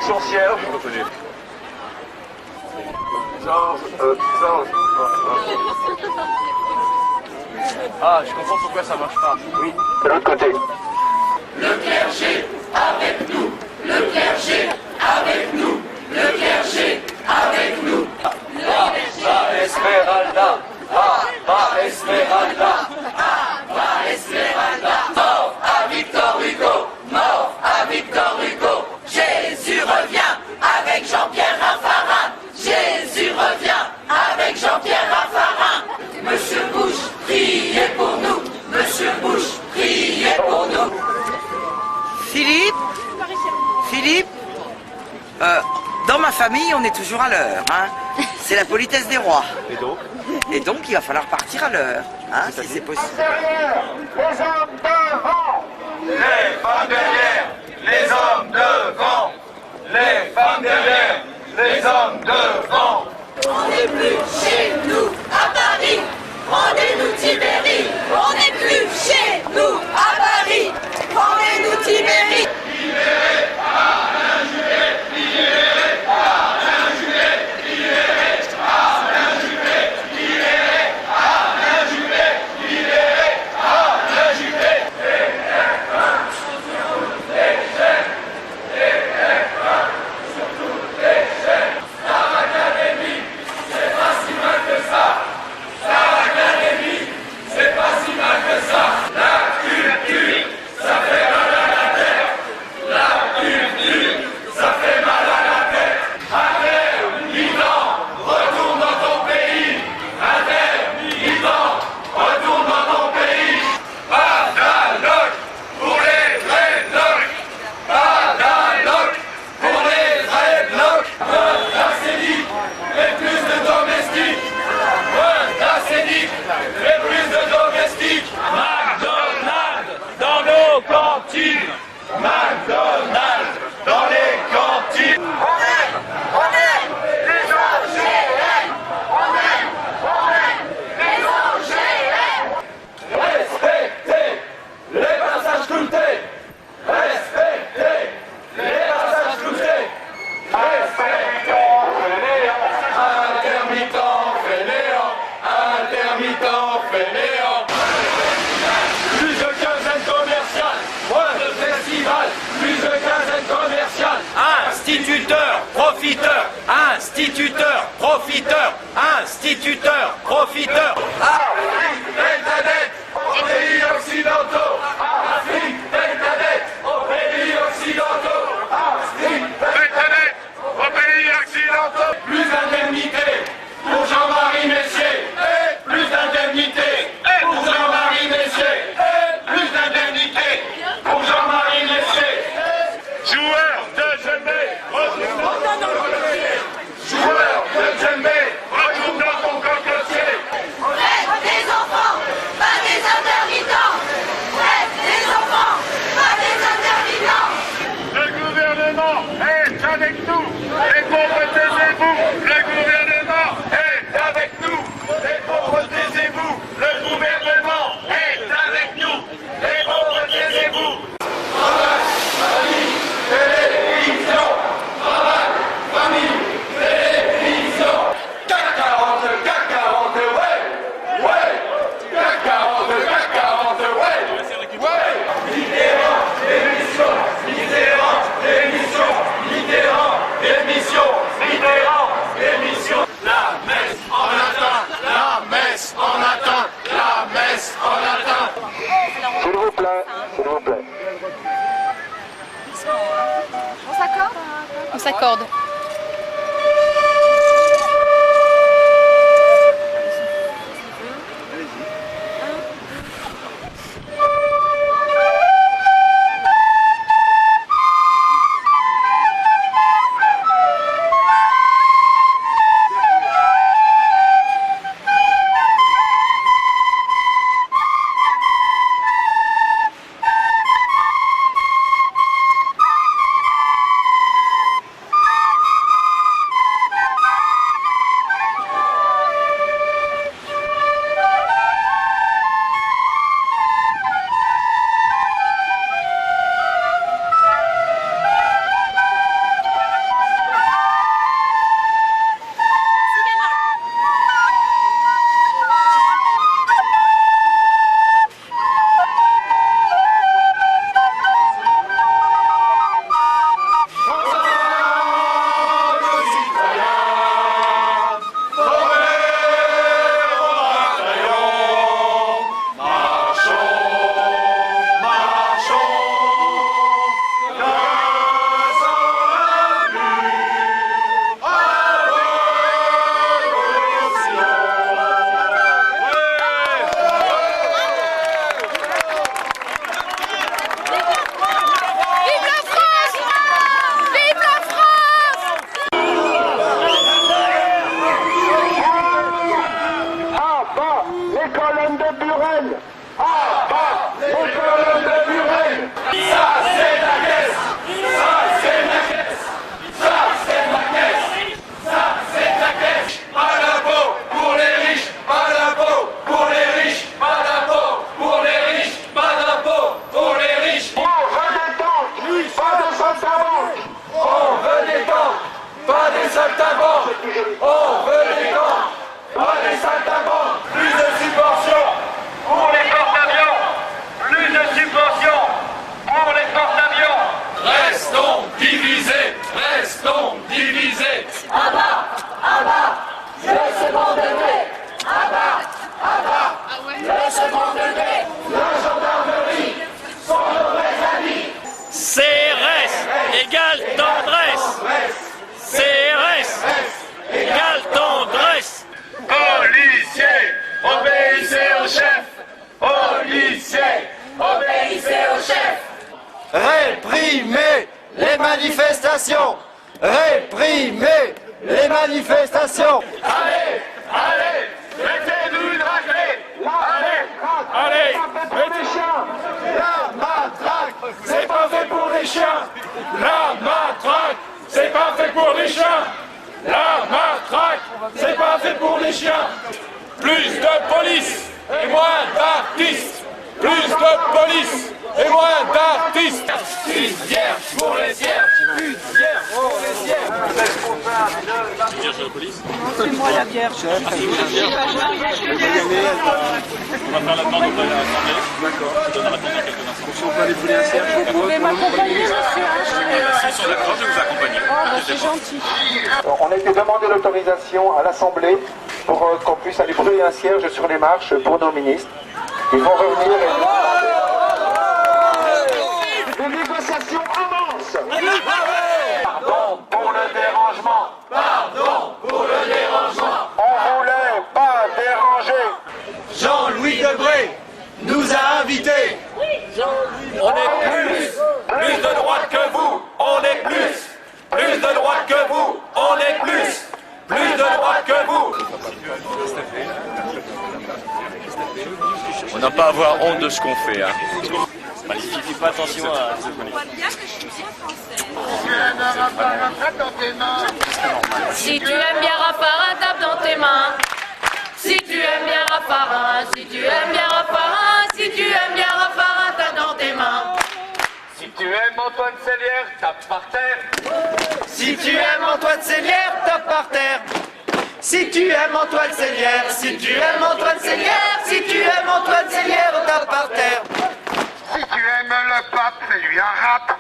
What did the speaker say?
Action cierge. Georges. Ah, je comprends pourquoi ça marche pas. Oui, de l'autre côté. Le clergé avec nous, le clergé avec nous, le clergé avec nous. Va Esmeralda, va Esmeralda, Va Esmeralda, mort à Victor Hugo, mort à Victor Hugo. Jésus revient avec Jean-Pierre Raffarin. Jésus revient avec Jean-Pierre Raffarin. Monsieur Bush, priez pour nous. Monsieur Bush, priez pour nous. Philippe, dans ma famille, on est toujours à l'heure. Hein. C'est la politesse des rois. Et donc, il va falloir partir à l'heure, hein, si c'est possible. Derrière, les hommes devant. les femmes derrière, les hommes devant, les femmes derrière, les hommes devant. On n'est plus chez nous à Paris. Rendez-nous Tibéri. On n'est plus chez nous à Paris. Rendez-nous Tibéri. McDonald's dans les cantines. On aime les OGM. On aime les OGM. Respectez les passages cloutés. Respectez les passages cloutés. Respectez intermittent fainéant, intermittent fainéant. Plus de quinzaine commerciale, moins de festival, plus de quinzaine commerciale. Instituteur, profiteur, instituteur, profiteur, instituteur, profiteur. Afrique, Beltadette, aux pays occidentaux. Afrique, Beltadette, aux pays occidentaux. Afrique, Beltadette, aux pays occidentaux. Plus d'indemnité pour Jean-Marie Messier. Et plus d'indemnité pour Jean-Marie Messier. Et plus d'indemnité pour Jean-Marie Messier. Joueur de djembé, retourne dans ton cocotier. Joueur de djembé, retourne dans ton cocotier. Faites des enfants, pas des intermittents. Faites des enfants, pas des intermittents. Le gouvernement est avec nous. Les pauvres, taisez-vous. Le gouvernement est avec nous. Les pauvres, taisez-vous. Le gouvernement est avec nous. Les pauvres, taisez-vous. Travail, famille, télévision. Travail, famille, télévision. CAC 40, CAC 40, ouais. Ouais. CAC 40, CAC 40, ouais. Ouais. Mitterrand, démission. Mitterrand, démission. Mitterrand, démission. Mitterrand, démission. La messe en latin. La messe en latin. La messe en latin. S'il vous plaît, s'il vous plaît. On s'accorde. On s'accorde. colonnes de Buren. À bas les colonnes de Buren. Ça c'est la caisse. Ça c'est la caisse. Ça c'est la caisse. Ça c'est la caisse. Pas d'impôt pour les riches. Pas d'impôt pour les riches. Pas d'impôt pour les riches. Pas d'impôt pour les riches. On veut des tanks, pas de saltimbanques. On veut des tanks, pas des saltimbanques. On veut des tanks, pas des saltimbanques. Plus de subventions pour les porte-avions. Plus de subventions pour les porte-avions. Restons divisés, restons divisés. Le second degré. À bas, le second degré. La gendarmerie sont nos vrais amis. CRS égale tendresse. CRS égale tendresse. Policiers, obéissez au chef. Policiers, Obéissez au chef. Réprimer les manifestations. Réprimer les manifestations. allez, allez, mettez-nous une raclée. Allez, mettez La matraque, c'est pas fait pour les chiens. La matraque, c'est pas fait pour les chiens. La matraque, c'est pas fait pour les chiens. Plus de police et moins d'artistes. Plus de police et moins d'artistes. Une bière pour les cierges. Une bière pour les cierges. Vous pouvez m'accompagner, monsieur. C'est gentil. On a été demandé l'autorisation à l'Assemblée pour qu'on puisse aller brûler un cierge sur les marches pour nos ministres. Ils vont revenir et... Les négociations avancent. Pardon pour le dérangement. Pardon pour le dérangement. On voulait pas déranger. Jean-Louis Debré nous a invités. On est plus de droite que vous, on est plus de droite que vous, on est plus de droite que vous. On n'a pas à avoir honte de ce qu'on fait. Hein. Il suffit pas attention à ce qu'on Si tu aimes bien Raffarin, tape dans tes mains. Si tu aimes bien Raffarin, si tu aimes bien Raffarin, si tu aimes bien Raffarin, tape dans tes mains. Si tu aimes Antoine Sellière, tape par terre. Si tu aimes Antoine Sellière, tape par terre. Si tu aimes Antoine Sellière, si tu aimes Antoine Sellière, si tu aimes Antoine Sellière, tape par terre. Si tu aimes le pape, fais-lui un rap.